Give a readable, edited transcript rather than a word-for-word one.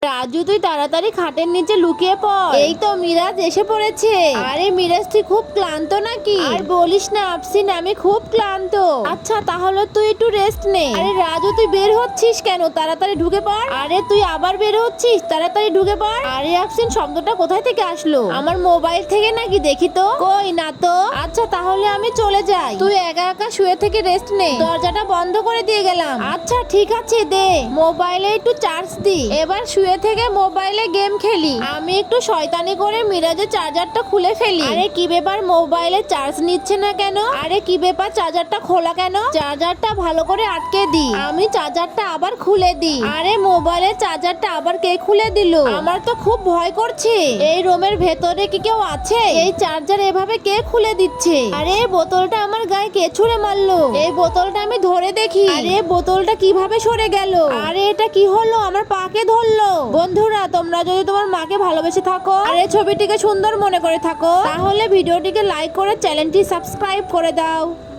রাজু তুই তাড়াতাড়ি খাটের নিচে লুকিয়ে পড়। এই তো মিরাজ এসে পড়েছে। আরে মিরাজ তুই খুব ক্লান্ত নাকি? আর বলিস না আফসিন, আমি খুব ক্লান্ত। আচ্ছা তাহলে তুই একটু রেস্ট নে। আরে রাজু তুই বের হচ্ছিস কেন? তাড়াতাড়ি ঢুকে পড়। আরে তুই আবার বের হচ্ছিস? তাড়াতাড়ি ঢুকে পড়। আরে আফসিন শব্দটা কোথায় থেকে আসলো? আমার মোবাইল থেকে নাকি? দেখি তো। কই না তো। আচ্ছা তাহলে আমি চলে যাই, তুই একা একা শুয়ে থেকে রেস্ট নে। দরজাটা বন্ধ করে দিয়ে গেলাম। আচ্ছা ঠিক আছে দে, মোবাইলে একটু চার্জ দি। এবার শুয়ে থেকে মোবাইলে গেম খেলি। আমি একটু শয়তানি করে মিরাজের চার্জারটা খুলে ফেলি। আরে কি ব্যাপার, মোবাইলে চার্জ নিচ্ছে না কেন? আরে কি ব্যাপার, চার্জারটা খোলা কেন? চার্জারটা ভালো করে আটকে দি। আমি চার্জারটা আবার খুলে দি। আরে মোবাইলের চার্জারটা আবার কে খুলে দিল? আমার তো খুব ভয় করছে। এই রুমের ভেতরে কি কেউ আছে? এই চার্জার এভাবে কে খুলে দিচ্ছে? আরে বোতলটা আমার গায়ে কে ছুঁড়ে মারলো? এই বোতলটা আমি ধরে দেখি। আরে বোতলটা কিভাবে সরে গেল? আরে এটা কি হলো, আমার পাকে ধরলো। বন্ধুরা তোমরা যদি তোমার মাকে ভালোবেসে থাকো আর এই ছবিটিকে সুন্দর মনে করে থাকো, তাহলে ভিডিওটিকে লাইক করে চ্যানেলটি সাবস্ক্রাইব করে দাও।